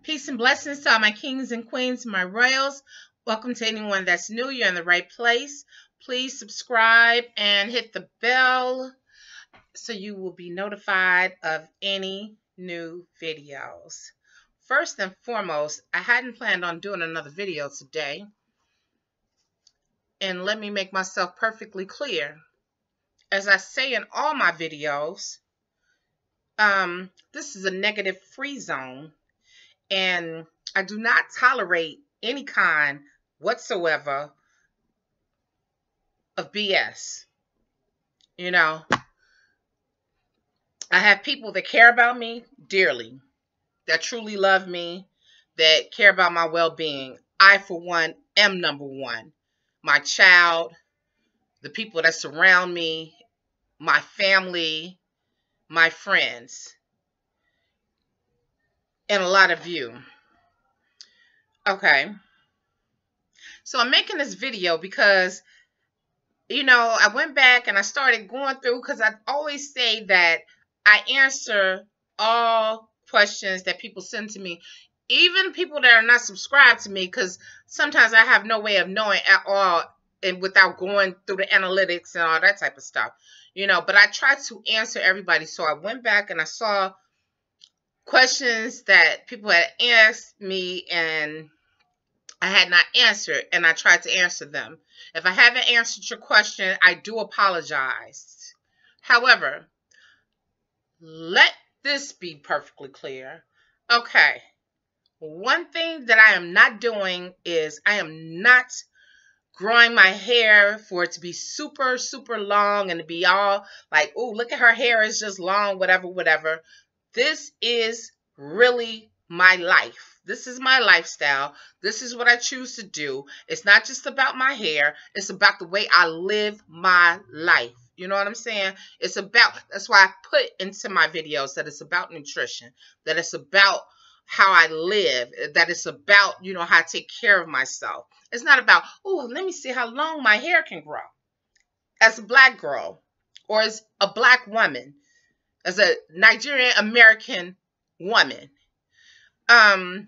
Peace and blessings to all my kings and queens, my royals. Welcome to anyone that's new. You're in the right place. Please subscribe and hit the bell so you will be notified of any new videos. First and foremost, I hadn't planned on doing another video today. And let me make myself perfectly clear. As I say in all my videos, this is a negative free zone. And I do not tolerate any kind whatsoever of BS. You know, I have people that care about me dearly, that truly love me, that care about my well-being. I, for one, am number one. My child, the people that surround me, my family, my friends, and a lot of you. Okay. So I'm making this video because, you know, I went back and I started going through, because I always say that I answer all questions that people send to me, even people that are not subscribed to me, because sometimes I have no way of knowing at all and without going through the analytics and all that type of stuff, you know, but I try to answer everybody. So I went back and I saw questions that people had asked me and I had not answered, and I tried to answer them. If I haven't answered your question, I do apologize. However, let this be perfectly clear. Okay, one thing that I am not doing is I am not growing my hair for it to be super, super long and to be all like, oh, look at her hair is just long, whatever, whatever. This is really my life. This is my lifestyle. This is what I choose to do. It's not just about my hair. It's about the way I live my life. You know what I'm saying? It's about, that's why I put into my videos that it's about nutrition, that it's about how I live, that it's about, you know, how I take care of myself. It's not about, oh, let me see how long my hair can grow. As a black girl, or as a black woman, as a Nigerian American woman, I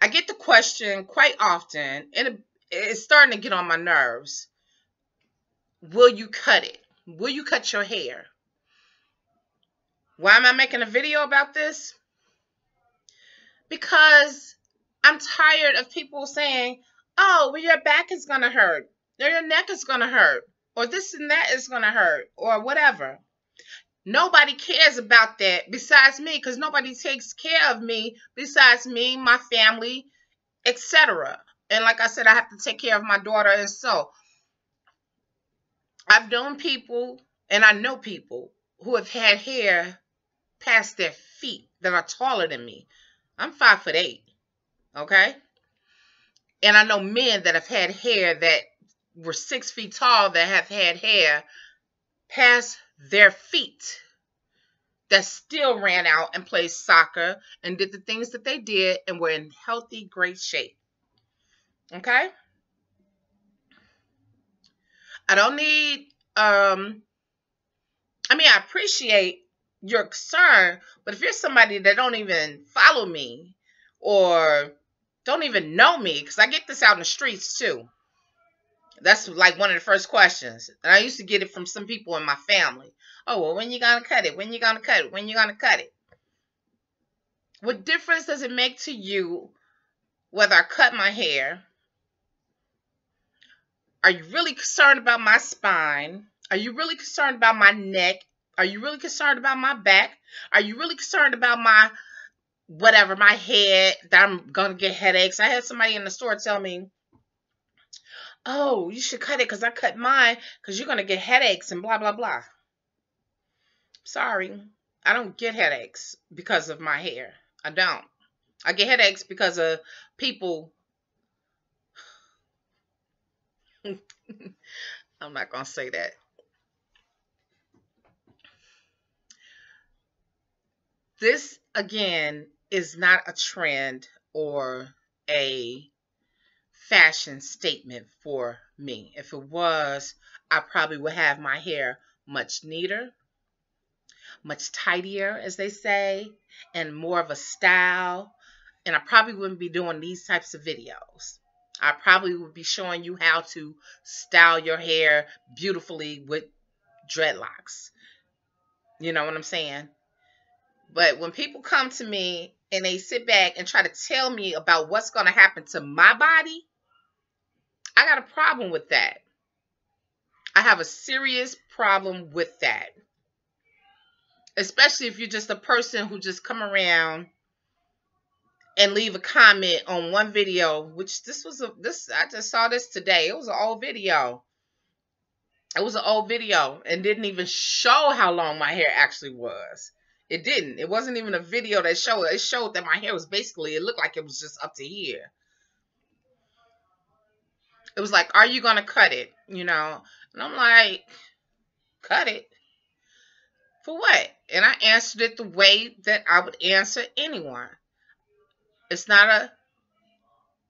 get the question quite often, and it's starting to get on my nerves. Will you cut it? Will you cut your hair? Why am I making a video about this? Because I'm tired of people saying, oh, well, your back is going to hurt, or your neck is going to hurt, or this and that is going to hurt, or whatever. Nobody cares about that besides me, because nobody takes care of me besides me, my family, etc. And like I said, I have to take care of my daughter. And so I've known people, and I know people who have had hair past their feet that are taller than me. I'm 5'8", okay? And I know men that have had hair that were 6 feet tall that have had hair past their feet that still ran out and played soccer and did the things that they did and were in healthy, great shape. Okay? I don't need, I appreciate your concern, but if you're somebody that don't even follow me or don't even know me, because I get this out in the streets too. That's like one of the first questions. And I used to get it from some people in my family. Oh, well, when you gonna cut it? When you gonna cut it? When you gonna cut it? What difference does it make to you whether I cut my hair? Are you really concerned about my spine? Are you really concerned about my neck? Are you really concerned about my back? Are you really concerned about my whatever, my head, that I'm gonna get headaches? I had somebody in the store tell me, oh, you should cut it because I cut mine because you're going to get headaches and blah, blah, blah. Sorry, I don't get headaches because of my hair. I don't. I get headaches because of people. I'm not going to say that. This, again, is not a trend or a fashion statement for me. If it was, I probably would have my hair much neater, much tidier, as they say, and more of a style. And I probably wouldn't be doing these types of videos. I probably would be showing you how to style your hair beautifully with dreadlocks. You know what I'm saying? But when people come to me and they sit back and try to tell me about what's going to happen to my body, I got a problem with that. I have a serious problem with that. Especially if you're just a person who just come around and leave a comment on one video, which I just saw this today. It was an old video. It was an old video and didn't even show how long my hair actually was. It didn't. It wasn't even a video that showed. It showed that my hair was basically, it looked like it was just up to here. It was like, are you going to cut it? You know? And I'm like, cut it? For what? And I answered it the way that I would answer anyone. It's not a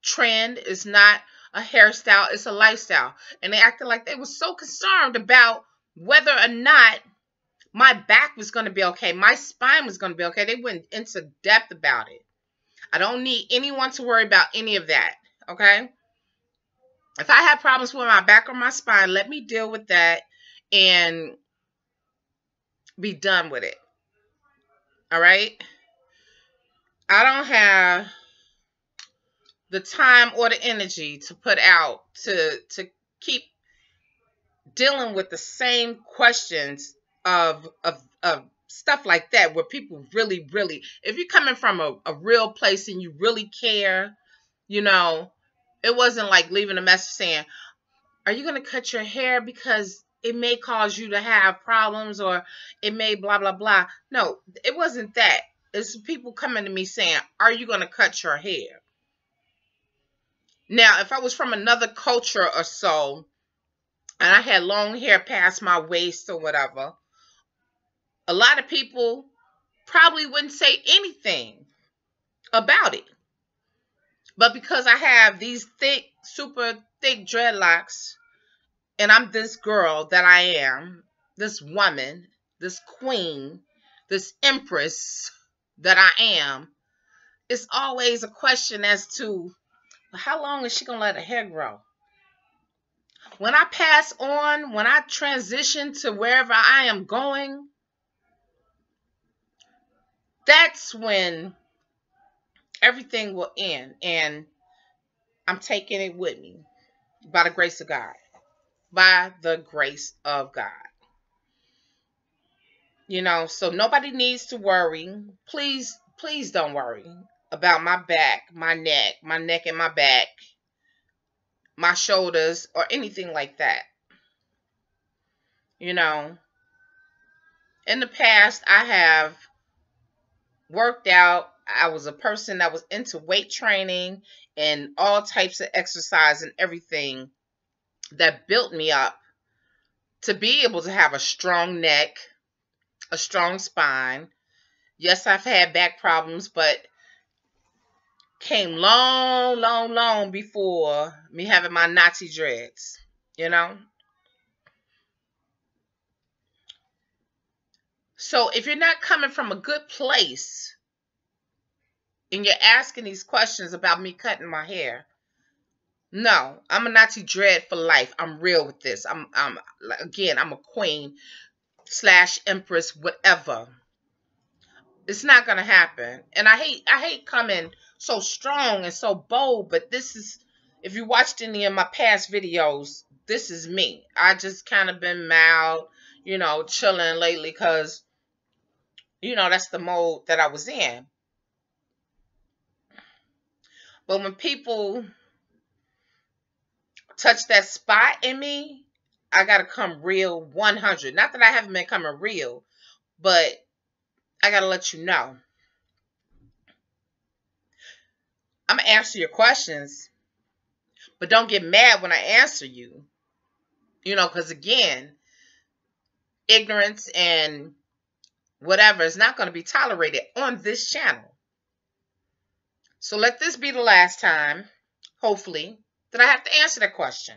trend. It's not a hairstyle. It's a lifestyle. And they acted like they were so concerned about whether or not my back was going to be okay. My spine was going to be okay. They went into depth about it. I don't need anyone to worry about any of that. Okay? If I have problems with my back or my spine, let me deal with that and be done with it. All right? I don't have the time or the energy to put out to keep dealing with the same questions of stuff like that, where people really, if you're coming from a real place and you really care, you know, it wasn't like leaving a message saying, are you going to cut your hair because it may cause you to have problems, or it may blah, blah, blah. No, it wasn't that. It's people coming to me saying, are you going to cut your hair? Now, if I was from another culture or so, and I had long hair past my waist or whatever, a lot of people probably wouldn't say anything about it. But because I have these thick, super thick dreadlocks, and I'm this girl that I am, this woman, this queen, this empress that I am, it's always a question as to how long is she going to let her hair grow? When I pass on, when I transition to wherever I am going, that's when everything will end. And I'm taking it with me by the grace of God. By the grace of God. You know, so nobody needs to worry. Please don't worry about my back, my neck and my back, my shoulders, or anything like that. You know, in the past, I have worked out. I was a person that was into weight training and all types of exercise and everything that built me up to be able to have a strong neck, a strong spine. Yes, I've had back problems, but came long before me having my Natty dreads, you know? So if you're not coming from a good place and you're asking these questions about me cutting my hair, no, I'm a Natty dread for life. I'm real with this. I'm a queen / empress, whatever. It's not gonna happen. And I hate coming so strong and so bold, but this is, if you watched any of my past videos, this is me. I just kind of been mild, you know, chilling lately because, you know, that's the mode that I was in. But when people touch that spot in me, I gotta come real 100. Not that I haven't been coming real, but I gotta let you know. I'm gonna answer your questions, but don't get mad when I answer you. You know, because again, ignorance and whatever is not going to be tolerated on this channel. So let this be the last time, hopefully, that I have to answer that question.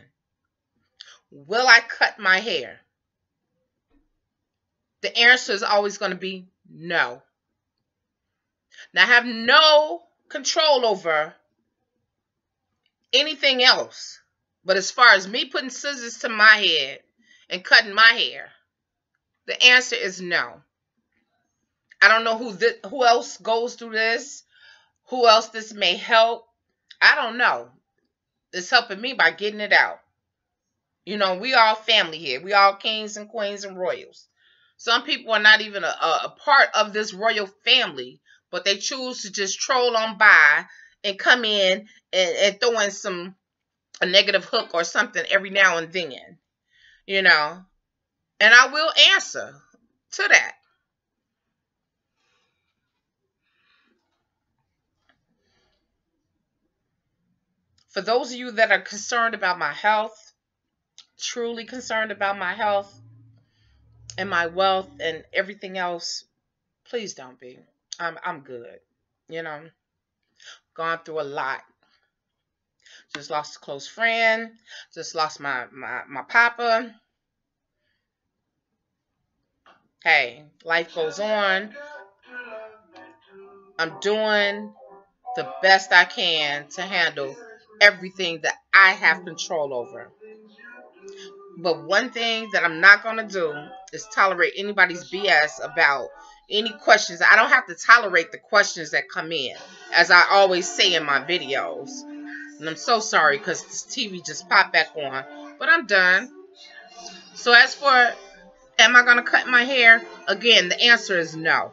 Will I cut my hair? the answer is always going to be no. Now, I have no control over anything else. But as far as me putting scissors to my head and cutting my hair, the answer is no. I don't know who else goes through this, who else this may help. I don't know. It's helping me by getting it out. You know, we all family here. We all kings and queens and royals. Some people are not even a part of this royal family, but they choose to just troll on by and come in and throw in a negative hook or something every now and then, you know. And I will answer to that. For those of you that are concerned about my health, truly concerned about my health and my wealth and everything else, please don't be. I'm good. You know, gone through a lot. Just lost a close friend. Just lost my papa. Hey, life goes on. I'm doing the best I can to handle everything that I have control over. But one thing that I'm not going to do is tolerate anybody's BS about any questions. I don't have to tolerate the questions that come in, as I always say in my videos. And I'm so sorry because this TV just popped back on. But I'm done. So as for, am I going to cut my hair? Again, the answer is no.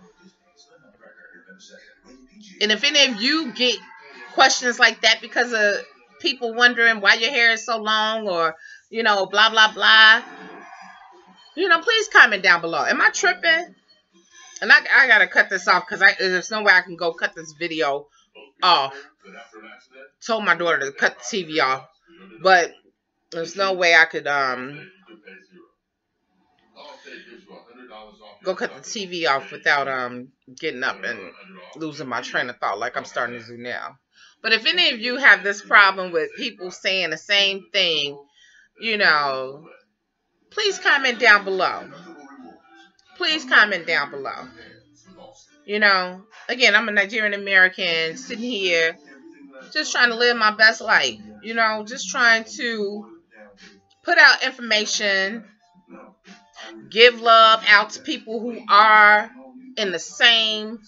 And if any of you get questions like that because of people wondering why your hair is so long or, you know, blah, blah, blah, you know, please comment down below. Am I tripping? And I got to cut this off because there's no way I can go cut this video off. Told my daughter to cut the TV off. But there's no way I could go cut the TV off without getting up and losing my train of thought like I'm starting to do now. But if any of you have this problem with people saying the same thing, you know, please comment down below. Please comment down below. You know, again, I'm a Nigerian American sitting here just trying to live my best life. You know, just trying to put out information, give love out to people who are in the same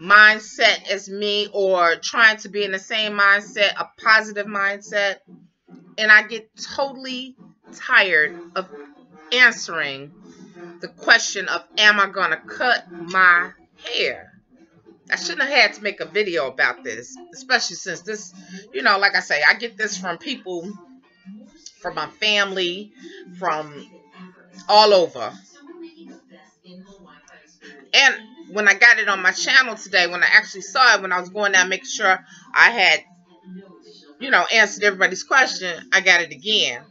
mindset as me or trying to be in the same mindset, a positive mindset. And I get totally tired of answering the question of, am I going to cut my hair? I shouldn't have had to make a video about this, especially since this, you know, like I say, I get this from people, from my family, from all over. And when I got it on my channel today, when I actually saw it, when I was going down making sure I had, you know, answered everybody's question, I got it again.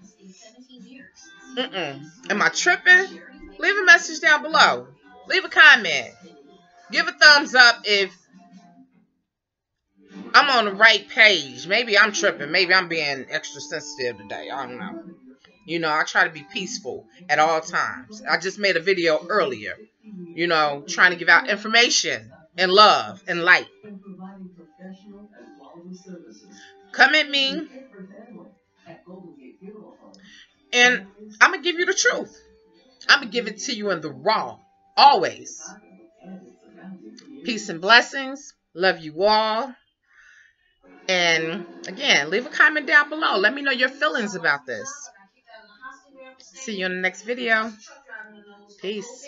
Am I tripping? Leave a message down below. Leave a comment. Give a thumbs up if I'm on the right page. Maybe I'm tripping. Maybe I'm being extra sensitive today. I don't know. You know, I try to be peaceful at all times. I just made a video earlier, you know, trying to give out information and love and light. Come at me, and I'm going to give you the truth. I'm going to give it to you in the raw, always. Peace and blessings. Love you all. And again, leave a comment down below. Let me know your feelings about this. See you in the next video. Peace.